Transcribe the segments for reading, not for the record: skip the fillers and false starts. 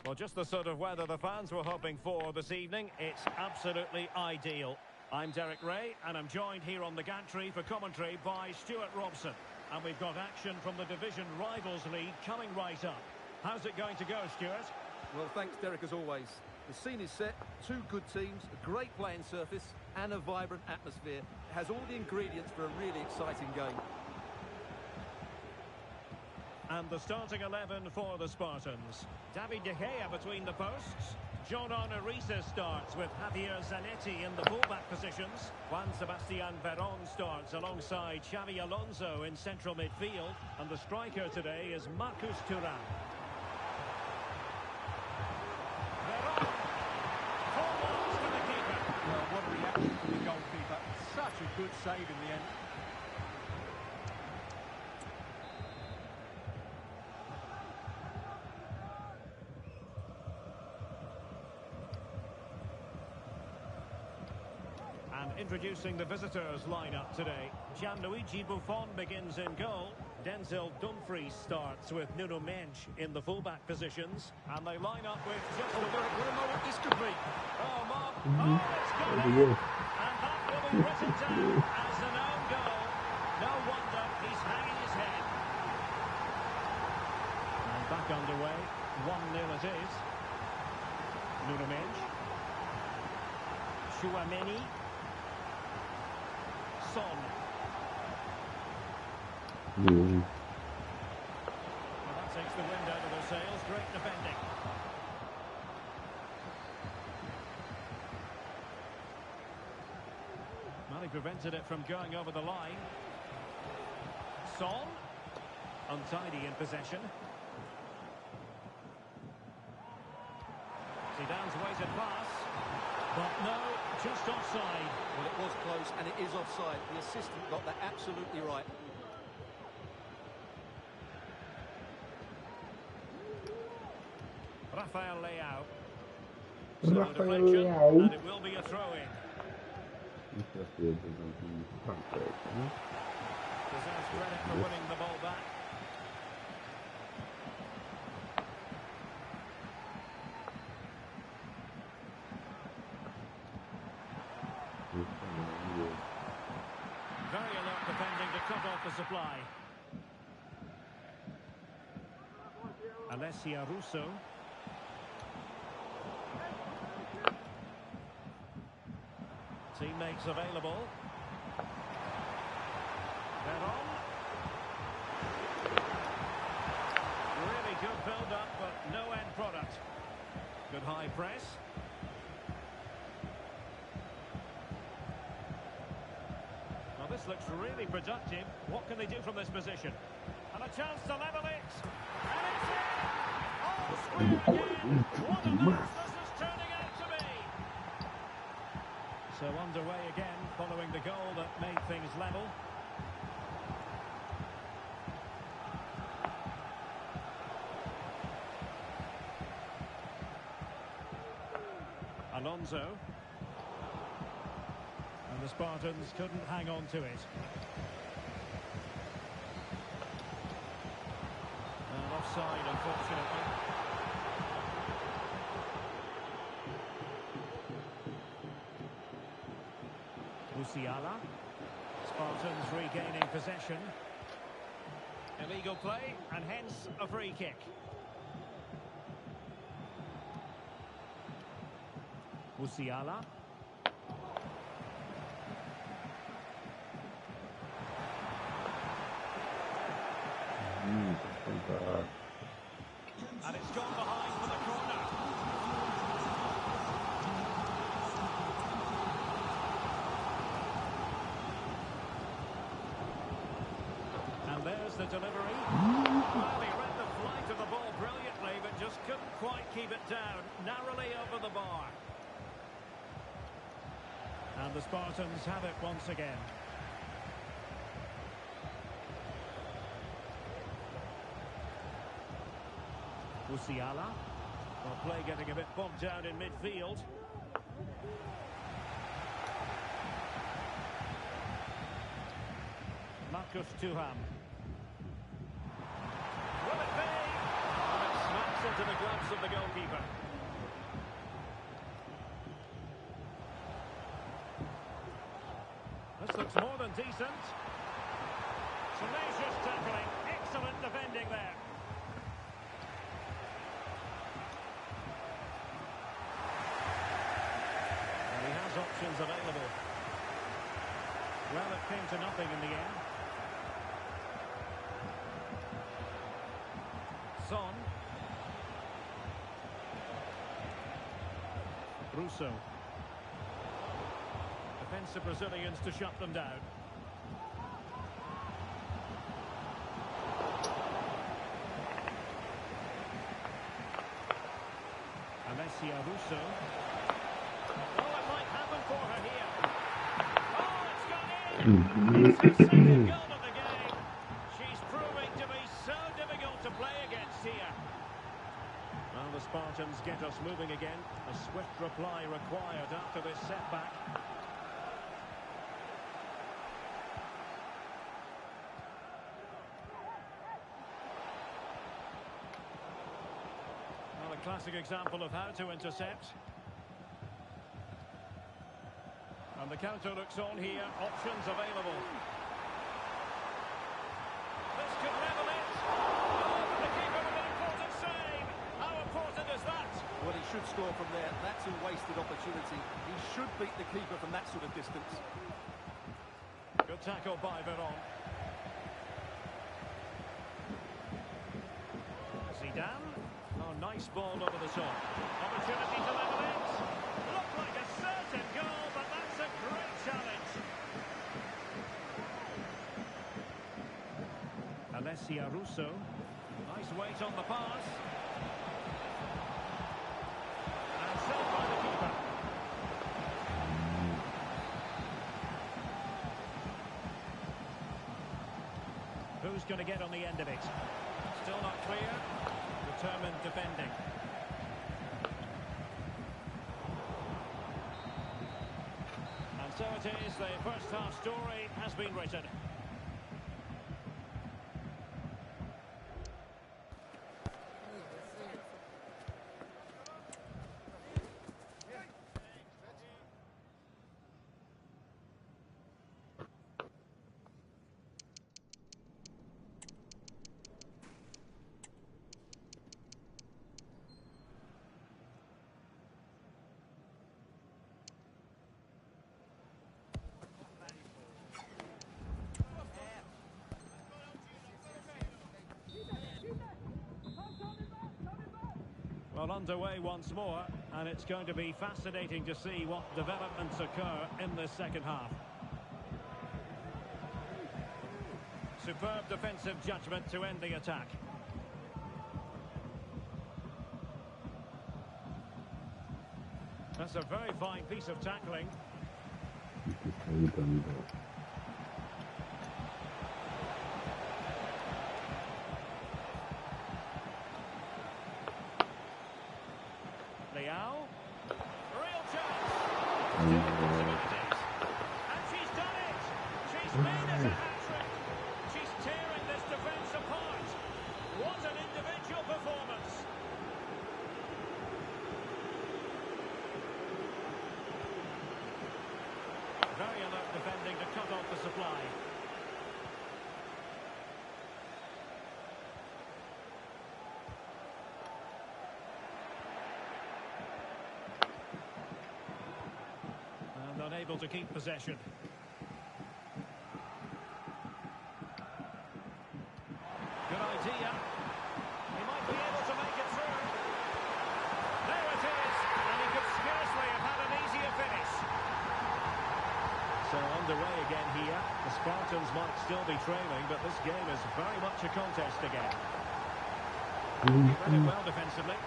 Well, just the sort of weather the fans were hoping for this evening. It's absolutely ideal. I'm Derek Ray, and I'm joined here on the gantry for commentary by Stuart Robson. And we've got action from the Division Rivals League coming right up. How's it going to go, Stuart? Well, thanks, Derek, as always. The scene is set, two good teams, a great playing surface, and a vibrant atmosphere. It has all the ingredients for a really exciting game. And the starting 11 for the Spartans. David De Gea between the posts. Jordan Ariza starts with Javier Zanetti in the fullback positions. Juan Sebastian Veron starts alongside Xavi Alonso in central midfield. And the striker today is Marcus Thuram. Veron. 4-1 to the keeper. Well, what a reaction from the goalkeeper. Such a good save in the end. Introducing the visitors lineup today. Gianluigi Buffon begins in goal. Denzel Dumfries starts with Nuno Mendes in the fullback positions. And they line up with just What a moment this could be. Oh, Mark. Oh, it's gone in. And that will be written down as an own goal. No wonder he's hanging his head. And back underway. 1-0 it is. Nuno Mendes. Chouameni. Son. Well, that takes the wind out of their sails. Great defending. Well, he prevented it from going over the line. Son. Untidy in possession. Zidane's weighted pass. But no, just offside. Well, it was close, and it is offside. The assistant got that absolutely right. Rafael Leao. So deflection, and it will be a throw-in. Deserves credit for winning the ball back. Very alert defending to cut off the supply. Alessia Russo. Teammates available. Veron. Really good build-up, but no end product. Good high press. This looks really productive. What can they do from this position? And a chance to level it. And it's in! Oh, square again! What a match this is turning out to be! So underway again, following the goal that made things level. Alonso. And the Spartans couldn't hang on to it. And offside, unfortunately. Musiala. Spartans regaining possession. Illegal play, and hence a free kick. Musiala. And it's gone behind for the corner. And there's the delivery. Well, he read the flight of the ball brilliantly, but just couldn't quite keep it down. Narrowly over the bar. And the Spartans have it once again. Musiala. Well, play getting a bit bogged down in midfield. Marcus Thuram. Will it be? And it smacks into the gloves of the goalkeeper. This looks more than decent. Tenacious tackling. Excellent defending there. And he has options available. Well, it came to nothing in the end. Son. Russo. Defensive Brazilians to shut them down. Russo. Oh, it might happen for her here. Oh, it's gone in! It's her second goal of the game. She's proving to be so difficult to play against here. Well, the Spartans get us moving again. A swift reply required after this setback. Classic example of how to intercept. And the counter looks on here. Options available. This could level it. Oh, but the keeper with an important save. How important is that? Well, he should score from there. That's a wasted opportunity. He should beat the keeper from that sort of distance. Good tackle by Veron. Zidane. Oh, nice ball over the top. Opportunity to level it. Looked like a certain goal, but that's a great challenge. Alessia Russo. Nice weight on the pass. And saved by the keeper. Who's going to get on the end of it? Still not clear. Determined defending. And so it is, the first half story has been written. Well, underway once more, and it's going to be fascinating to see what developments occur in this second half. Superb defensive judgment to end the attack. That's a very fine piece of tackling. Leao. Real chance. Still possibilities. And she's done it. She's made it a hat-trick. She's tearing this defence apart. What an individual performance. Very alert defending to cut off the supply. Unable to keep possession. Good idea. He might be able to make it through. There it is. And he could scarcely have had an easier finish. So underway again here. The Spartans might still be trailing, but this game is very much a contest again. He read it well defensively.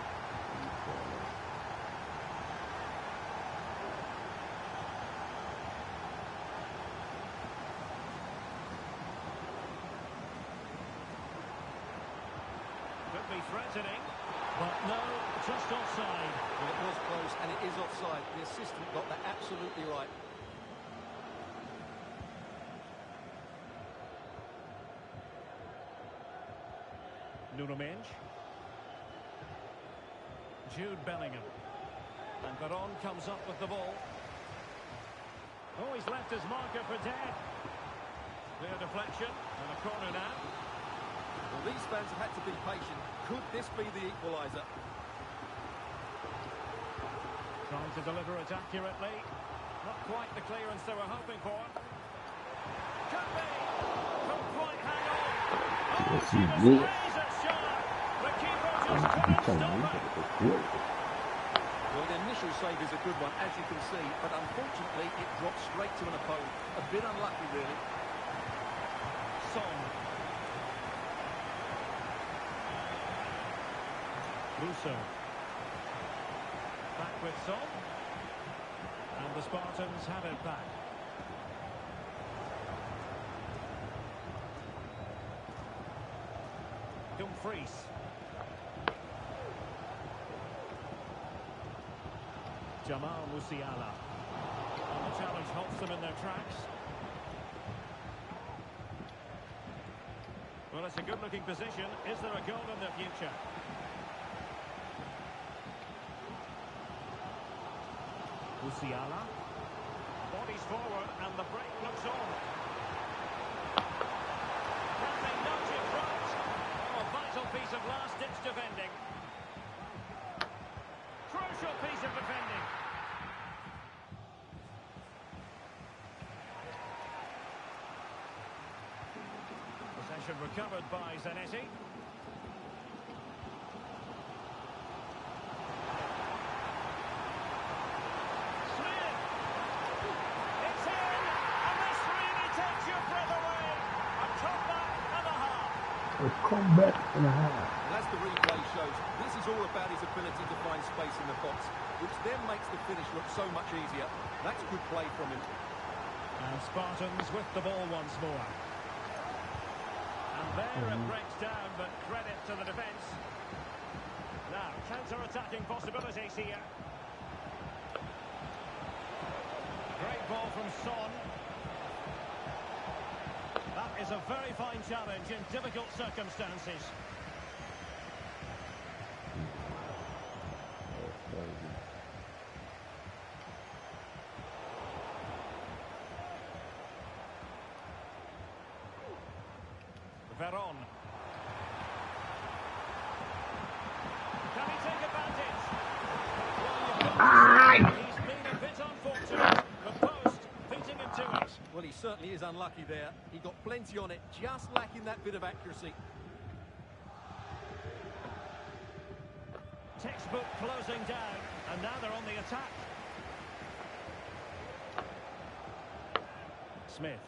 Threatening. But no, just offside. Well, it was close, and it is offside. The assistant got that absolutely right. Nuno Mendes. Jude Bellingham. And Veron comes up with the ball. Oh, he's left his marker for dead. Clear deflection, and a corner now. Well, these fans have had to be patient. Could this be the equaliser? Trying to deliver it accurately. Not quite the clearance they were hoping for. Could be. Couldn't quite hang on. Oh, she was razor sharp. The keeper just couldn't stop it. Well, the initial save is a good one, as you can see, but unfortunately it dropped straight to an opponent. A bit unlucky, really. Son. Russo. Back with Son. And the Spartans have it back. Dumfries. Jamal Musiala. And the challenge halts them in their tracks. Well, it's a good-looking position. Is there a goal in the future? Musiala. Bodies forward, and the break looks on. Can they nudge it right? Oh, a vital piece of last-ditch defending. Crucial piece of defending. Possession recovered by Zanetti. Smith! It's in! And this really takes your breath away. A comeback and a half. A comeback and a half. And as the replay shows, this is all about his ability to find space in the box, which then makes the finish look so much easier. That's good play from him. And Spartans with the ball once more. And there it breaks down, but credit to the defence. Now, counter-attacking possibilities here. Great ball from Son. That is a very fine challenge in difficult circumstances. Veron. Can he take advantage? Well, he's been a bit unfortunate. The post beating him to it. Well, he certainly is unlucky there. He got plenty on it, just lacking that bit of accuracy. Textbook closing down, and now they're on the attack. Smith.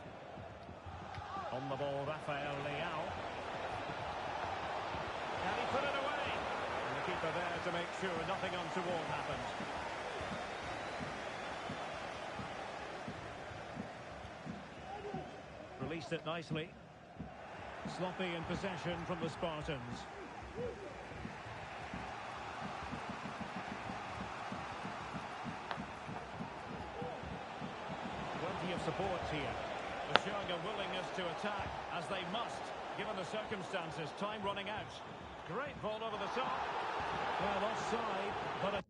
On the ball, Rafael Leao. Can he put it away? And the keeper there to make sure nothing untoward happened. Released it nicely. Sloppy in possession from the Spartans. Plenty of support here. They're showing a willingness to attack, as they must, given the circumstances. Time running out. Great ball over the top. Well, offside, but a...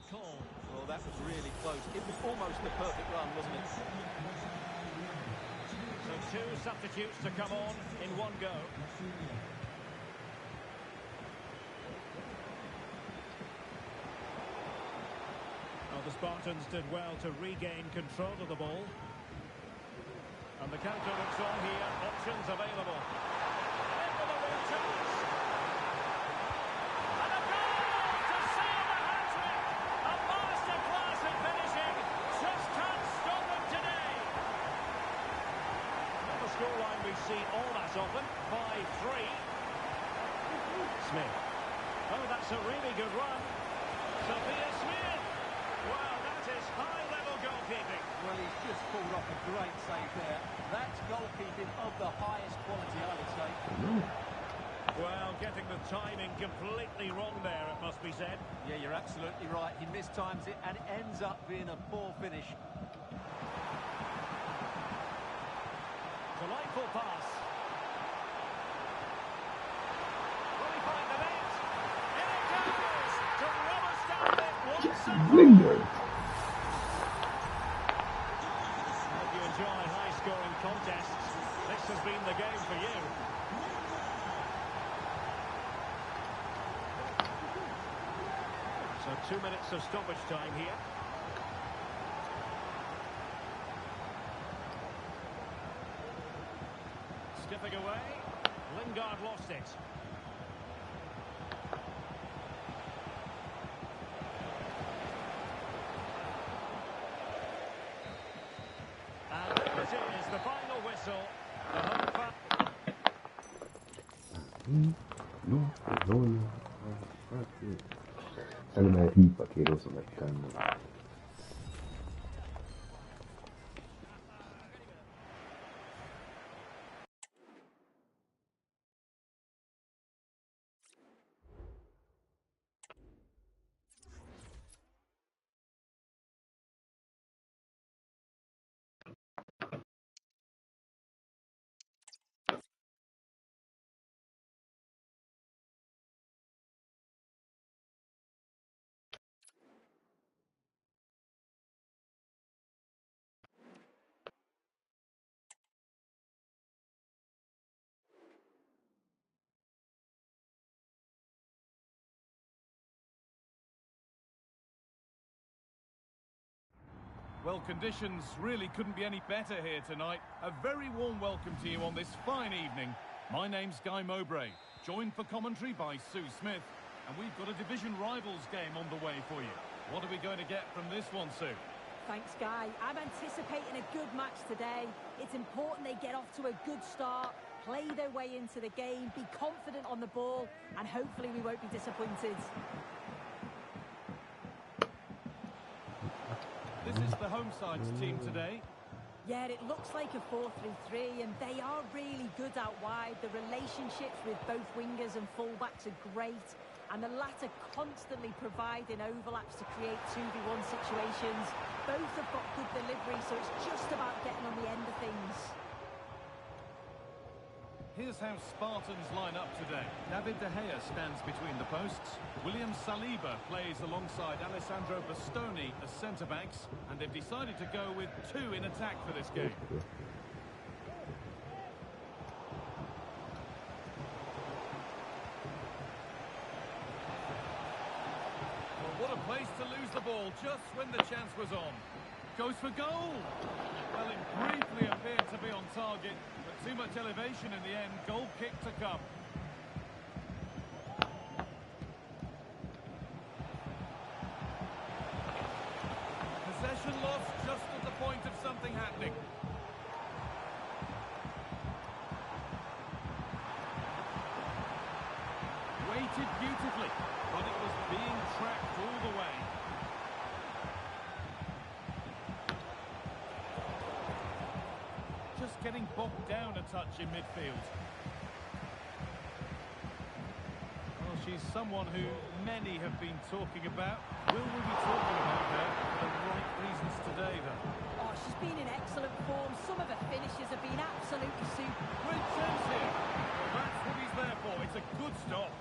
Call. Well, that was really close. It was almost the perfect run, wasn't it? So two substitutes to come on in one go. Well, the Spartans did well to regain control of the ball. And the counter looks on here. Options available. In with a real chance. And a goal to seal the hat-trick. A masterclass in finishing. Just can't stop them today. see all that often. 5-3. Smith. Oh, that's a really good run. Sophia Smith. Well, that is high-level goalkeeping. Well, he's just pulled off a great save there. That's goalkeeping of the highest quality, I would say. Well, getting the timing completely wrong there, it must be said. Yeah, you're absolutely right. He mistimes it, and it ends up being a poor finish. Delightful pass. Will he find the net? In it goes! To rubber stamp it once and for all. Hope you enjoy high-scoring contests. This has been the game for you. So 2 minutes of stoppage time here. Skipping away. Lingard lost it. And there it is, the final whistle. The home Sale una pipa asqueroso marcando. Well, conditions really couldn't be any better here tonight. A very warm welcome to you on this fine evening. My name's Guy Mowbray, joined for commentary by Sue Smith, and we've got a division rivals game on the way for you. What are we going to get from this one, Sue? Thanks, Guy. I'm anticipating a good match today. It's important they get off to a good start, play their way into the game, be confident on the ball, and hopefully we won't be disappointed. This is the home side's team today. Yeah, it looks like a 4-3-3, and they are really good out wide. The relationships with both wingers and fullbacks are great, and the latter constantly providing overlaps to create 2v1 situations. Both have got good delivery, so it's just about getting on the end of things. Here's how Spartans line up today. David De Gea stands between the posts. William Saliba plays alongside Alessandro Bastoni as centre-backs. And they've decided to go with two in attack for this game. Well, what a place to lose the ball just when the chance was on. Goes for goal. Well, it briefly appeared to be on target. Too much elevation in the end. Goal kick to come. Possession lost just at the point of something happening. Waited beautifully, but it was being tracked all the way. Just getting bogged down a touch in midfield. Well, she's someone who many have been talking about. Will we be talking about her for the right reasons today, though? Oh, she's been in excellent form. Some of her finishes have been absolutely super. Great chance here. Well, that's what he's there for. It's a good stop.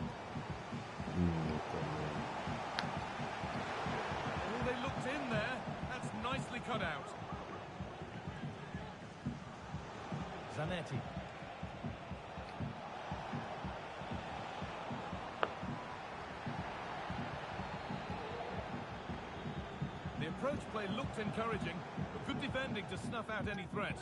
Oh, they looked in there. That's nicely cut out. Zanetti. The approach play looked encouraging, but good defending to snuff out any threat.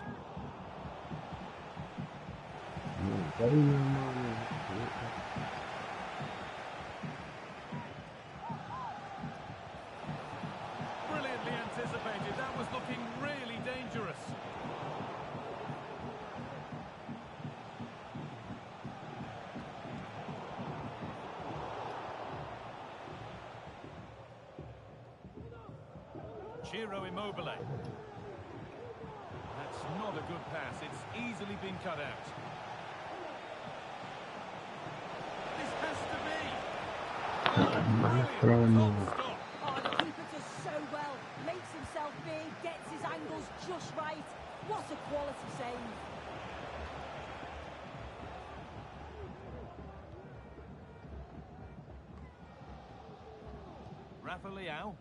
Brilliantly anticipated. That was looking really dangerous. Ciro Immobile. That's not a good pass. It's easily been cut out. This has to be. Brilliant. Top stop. Oh, the keeper does so well. Makes himself big, gets his angles just right. What a quality save. Rafa Leao.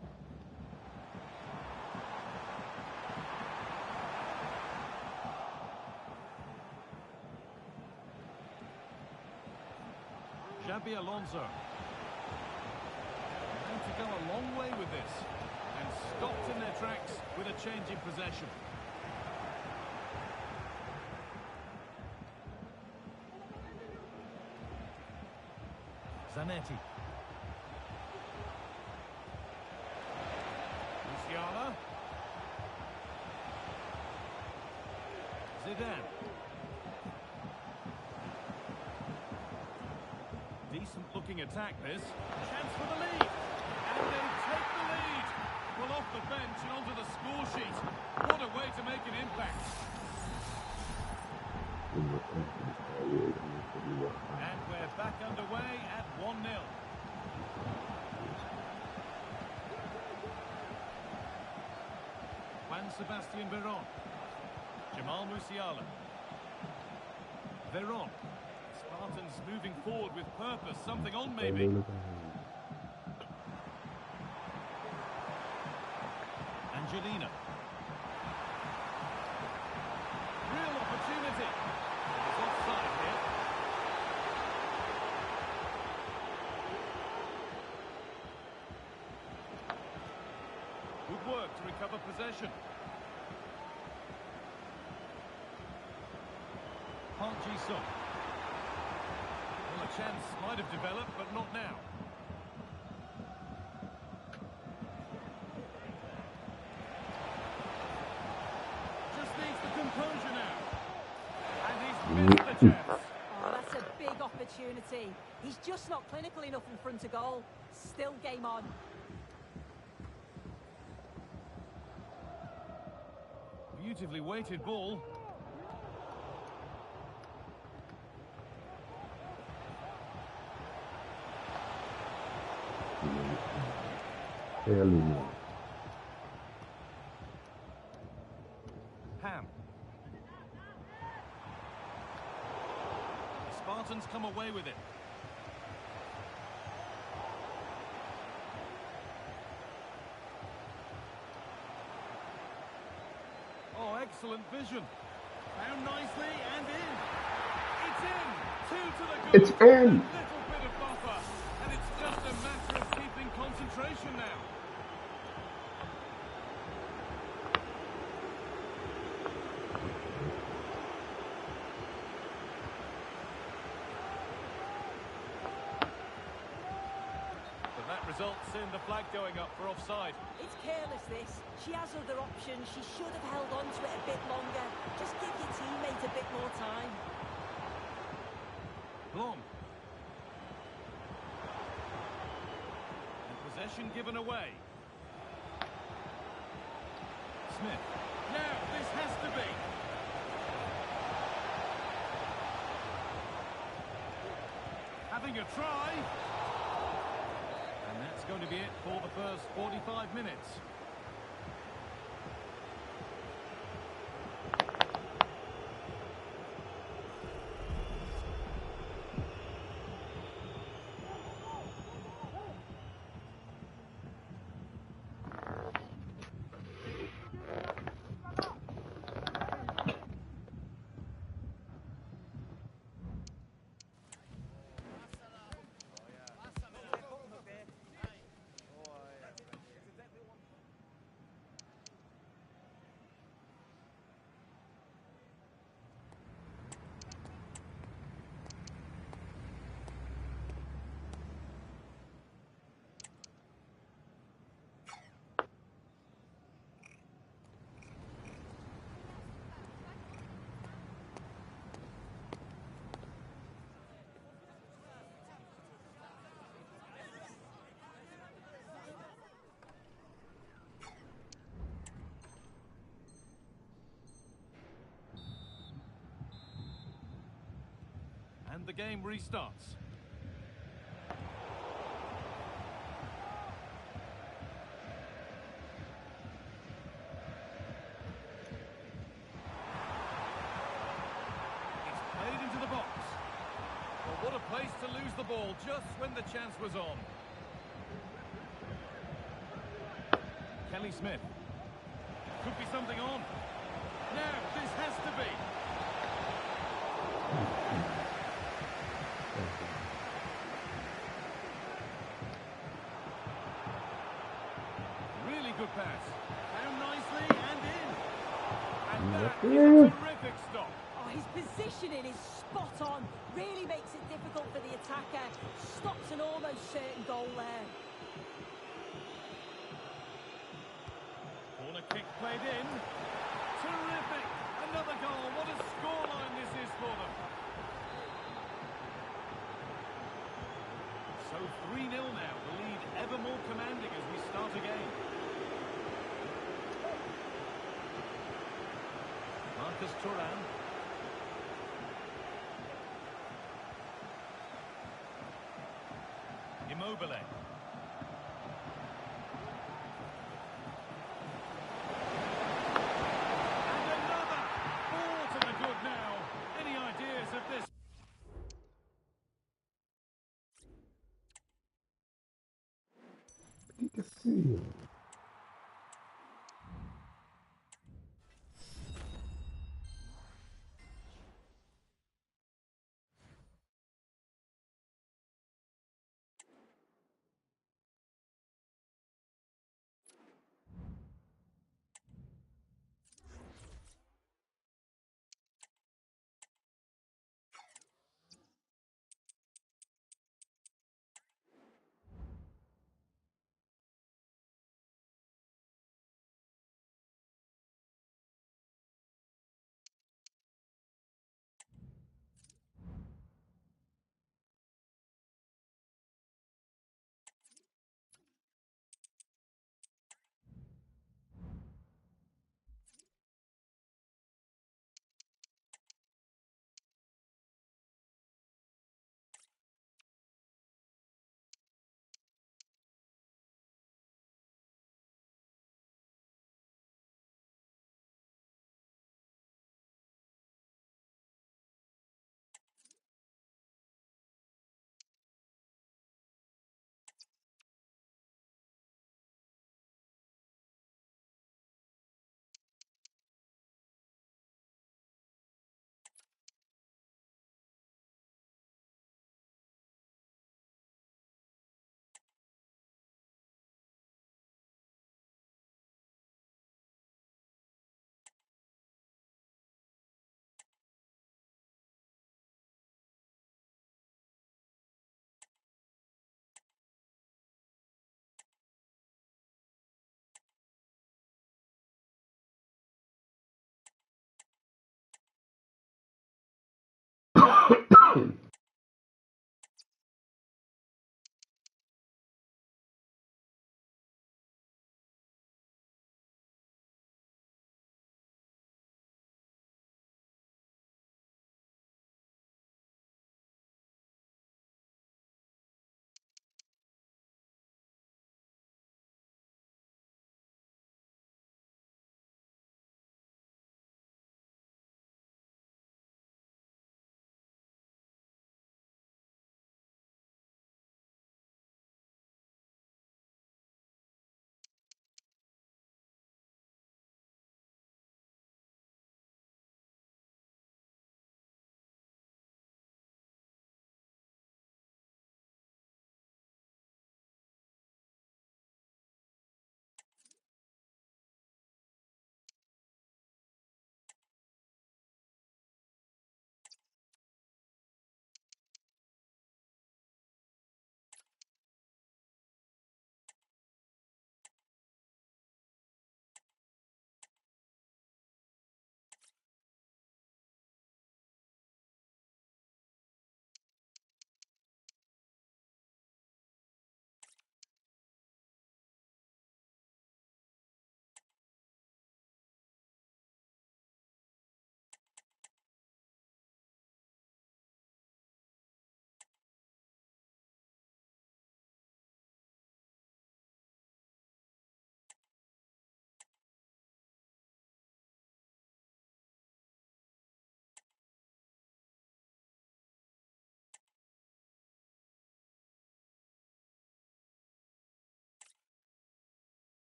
Xabi Alonso. Going to go a long way with this. And stopped in their tracks with a change in possession. Zanetti. Musiala. Zidane. Decent looking attack this. Chance for the lead. And they take the lead. Well, off the bench and onto the score sheet. What a way to make an impact. And we're back underway at 1-0. Juan Sebastian Veron. Jamal Musiala. Veron. Spartans moving forward with purpose. Something on, maybe. Angelina. Real opportunity. It's offside here. Good work to recover possession. Park Ji-sung. Well, a chance might have developed, but not now. Just needs the composure now. And he's missed the chance. Oh, that's a big opportunity. He's just not clinical enough in front of goal. Still game on. Beautifully weighted ball. Ham. The Spartans come away with it. Oh, excellent vision. Found nicely and in. It's in. Two to the good. It's in. A little bit of buffer. And it's just a matter of keeping concentration now. But that results in the flag going up for offside. It's careless, this. She has other options. She should have held on to it a bit longer. Just give your teammate a bit more time. Blom. And possession given away. Smith. Now, this has to be. Having a try. And that's going to be it for the first 45 minutes. And the game restarts. It's played into the box. Well, what a place to lose the ball just when the chance was on. Kelly Smith. Could be something on. Now, this has to be. Really good pass. Down nicely and in. And that is a terrific stop. Oh, his positioning is spot on. Really makes it difficult for the attacker. Stops an almost certain goal there. Corner kick played in. Terrific. Another goal. What a scoreline this is for them. So 3-0 now. The lead ever more commanding as we start again. Marcus Thuram. Immobile.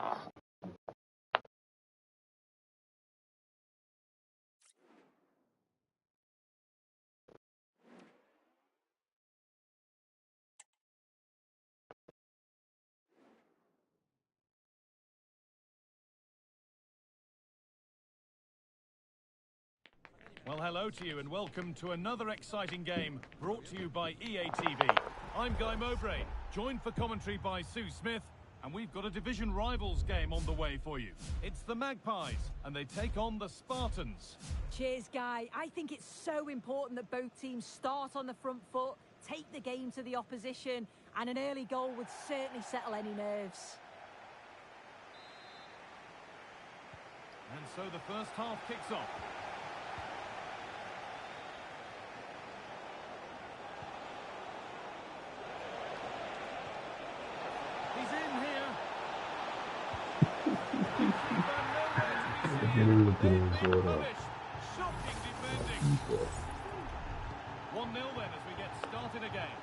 Well, hello to you and welcome to another exciting game brought to you by EA TV. I'm Guy Mowbray, joined for commentary by Sue Smith, and we've got a division rivals game on the way for you. It's the Magpies, and they take on the Spartans. Cheers, Guy. I think it's so important that both teams start on the front foot, take the game to the opposition, and an early goal would certainly settle any nerves. And so the first half kicks off. He's in here. They've been punished. Shocking defending. 1-0 then as we get started again.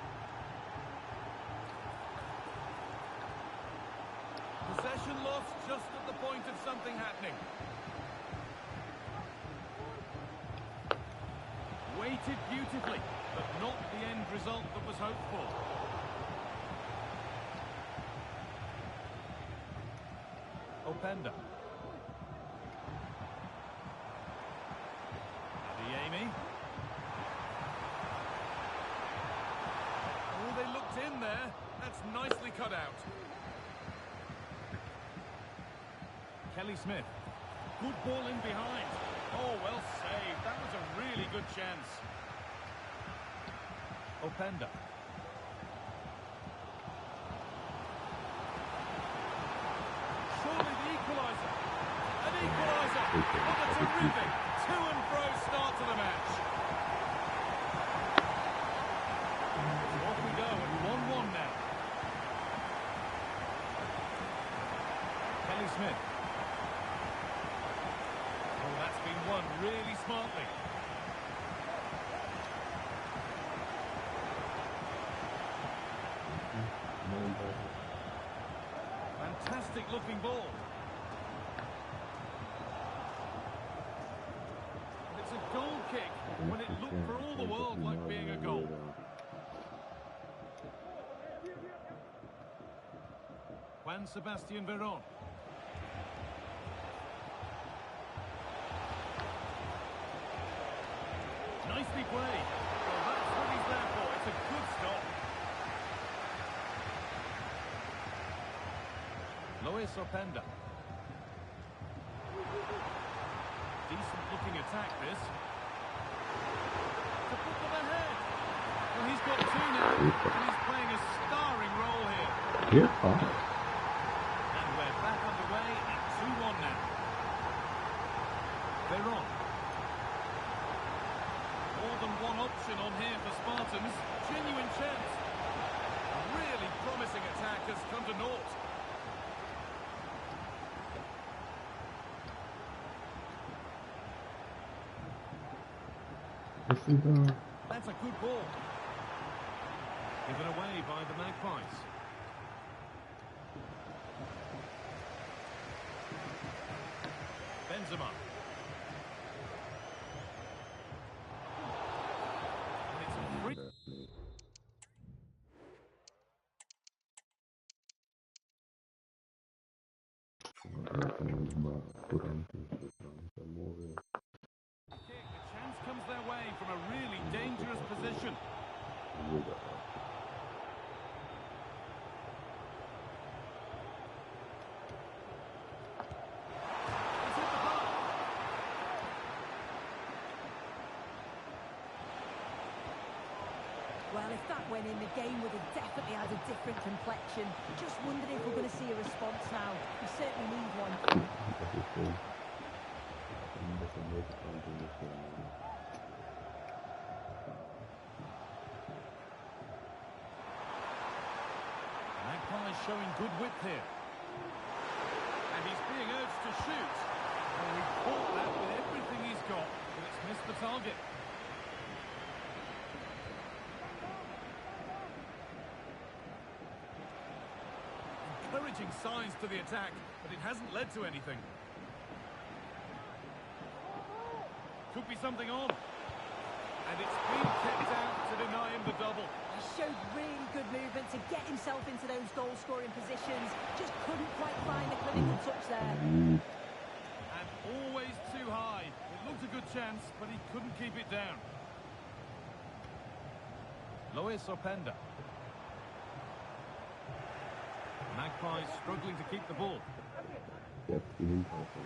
Possession lost just at the point of something happening. Weighted beautifully, but not the end result that was hoped for. Openda. Papiamentu. Oh, they looked in there. That's nicely cut out. Kelly Smith. Good ball in behind. Oh, well saved. That was a really good chance. Openda. Surely the equaliser. An equaliser. What a terrific to-and-fro start to the match. So off we go at 1-1 now. Kelly Smith. Oh, that's been won really smartly. Fantastic looking ball. It's a goal kick when it looked for all the world like being a goal. Juan Sebastian Veron. Nicely played. Well, that's what he's there for. It's a good stop. Luis Openda. Decent looking attack this. To put them ahead. Well, he's got two now, and he's playing a starring role here. And we're back underway at 2-1 now. Veron. More than one option on here for Spartans. Genuine chance. A really promising attack has come to naught. That's a good ball. Given away by the Magpies. Benzema. And it's a free. The chance comes their way from a really dangerous position. It's hit the bar. Well, if that went in, the game would have definitely had a different complexion. Just wondering if we're going to see a response now. We certainly need one. Magpies showing good width here. And he's being urged to shoot. Well, he caught that with everything he's got, but it's missed the target. encouraging signs to the attack, but it hasn't led to anything. Could be something on. And it's been kept out to deny him the double. He showed really good movement to get himself into those goal-scoring positions. Just couldn't quite find the clinical touch there. And always too high. It looked a good chance, but he couldn't keep it down. Luis Openda. Magpies struggling to keep the ball. Yep, even powerful.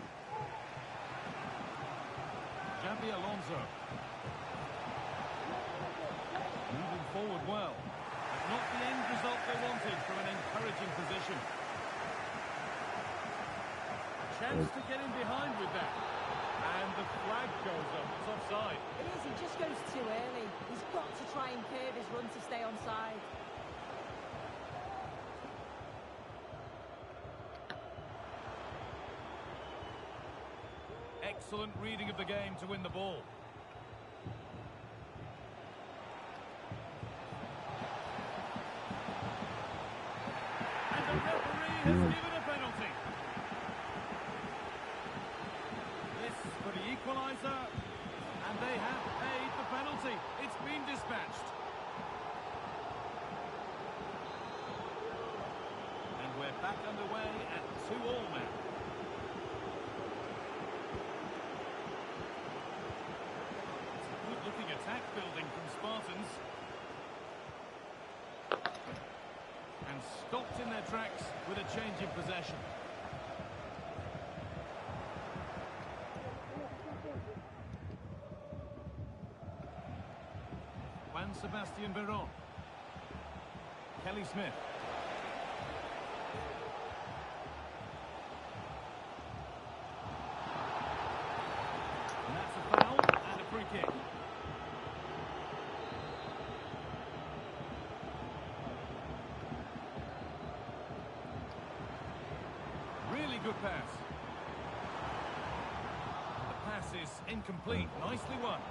Xabi Alonso. Moving forward well. But not the end result they wanted from an encouraging position. Chance to get in behind with that. And the flag goes up. It's offside. It is, he just goes too early. He's got to try and curve his run to stay onside. Excellent reading of the game to win the ball. And the referee has given a penalty. This for the equaliser. And they have paid the penalty. It's been dispatched. And we're back underway at 2-2 now. Good-looking attack building from Spartans. And stopped in their tracks with a change in possession. Sebastian Veron. Kelly Smith. And that's a foul and a free kick. Really good pass. The pass is incomplete. Nicely won.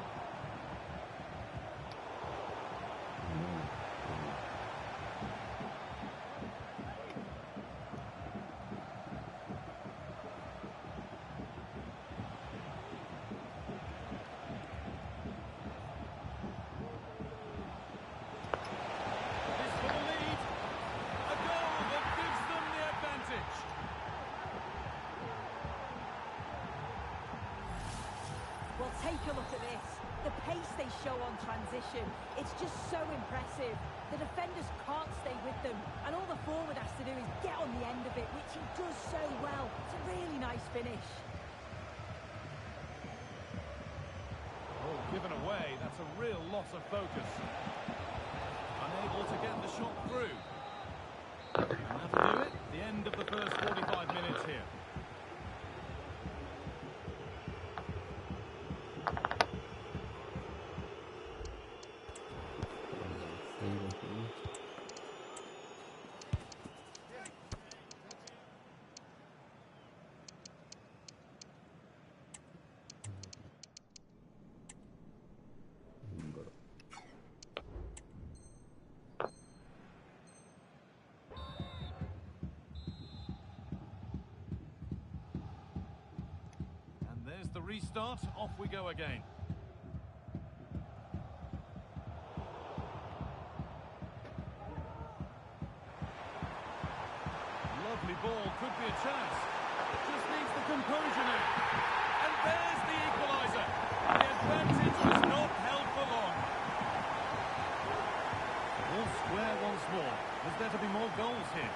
Well, take a look at this. The pace they show on transition, it's just so impressive. The defenders can't stay with them, and all the forward has to do is get on the end of it, which he does so well. It's a really nice finish. Oh, given away, that's a real loss of focus. Unable to get the shot through. And that'll do it. The end of the first 45 minutes here. There's the restart. Off we go again. Lovely ball. Could be a chance. Just needs the composure now. And there's the equaliser. The advantage was not held for long. All square once more. Is there to be more goals here?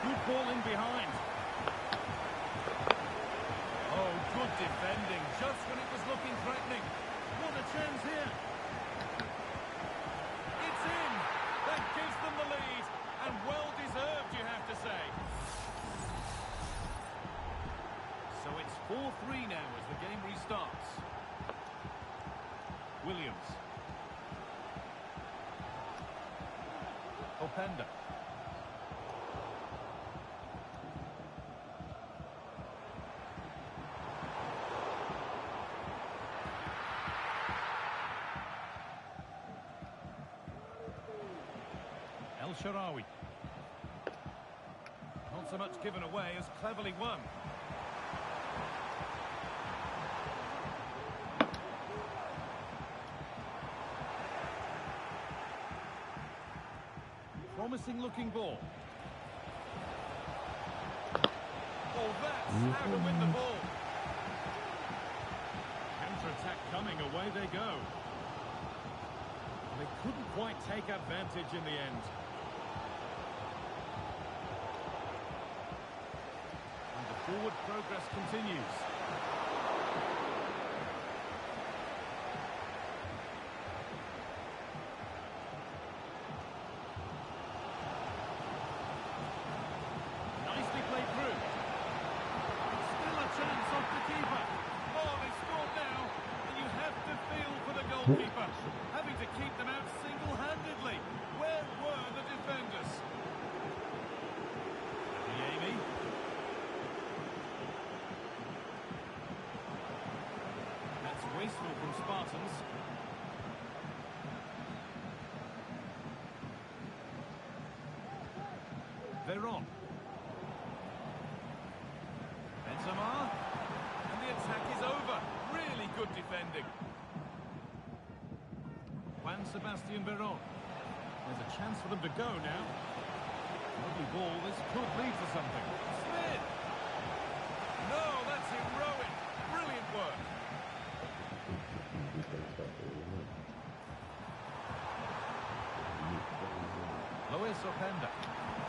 Good ball in behind. Oh, good defending, just when it was looking threatening. What a chance here. It's in. That gives them the lead. And well deserved, you have to say. So it's 4-3 now as the game restarts. Williams. Openda. El Shaarawy. so much given away as cleverly won. Promising looking ball. Oh, that's how to win the ball. Counter-attack coming, away they go. They couldn't quite take advantage in the end. And the forward progress continues. Nicely played through. Still a chance off the keeper. Oh, they scored now. And you have to feel for the goalkeeper. Having to keep them out single-handedly. Where were the defenders? Papiamentu. That's wasteful from Spartans. Veron. Benzema. And the attack is over. Really good defending. Sebastian Veron. There's a chance for them to go now. Lovely ball. This could lead to something. Smith! No, that's heroic. Brilliant work. Luis Openda.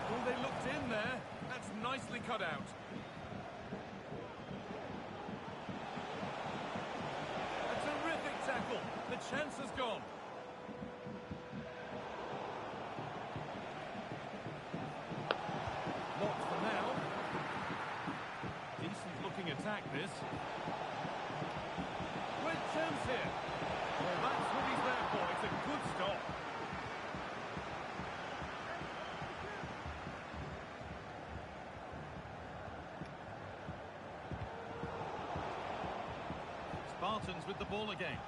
Oh, they looked in there. That's nicely cut out. A terrific tackle. The chance has gone. Locked for now. Decent looking attack this. Great chance here. Well, that's what he's there for. It's a good stop. Spartans with the ball again.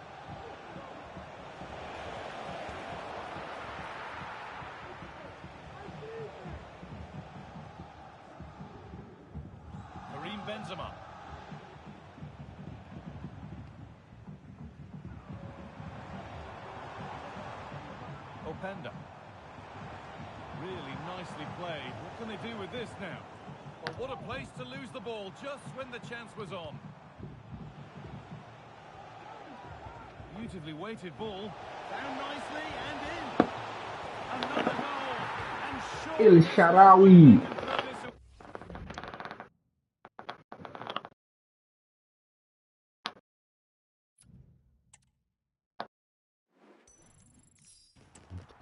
Benzema. Openda. Really nicely played. What can they do with this now? Well, what a place to lose the ball just when the chance was on. Beautifully weighted ball. Down nicely and in. Another goal. And El Shaarawy.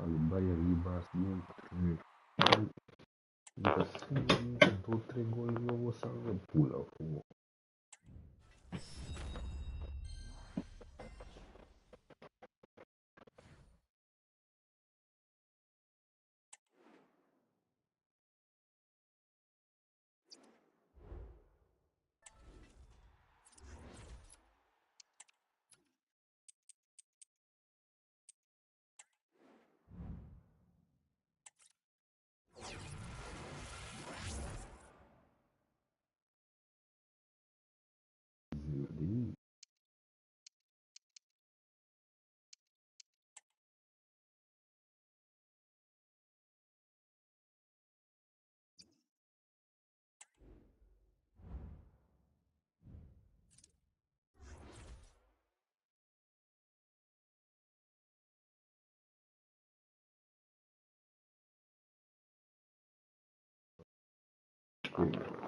Al Bayern libas dua-tiga gol luego sangat pula aku. Good.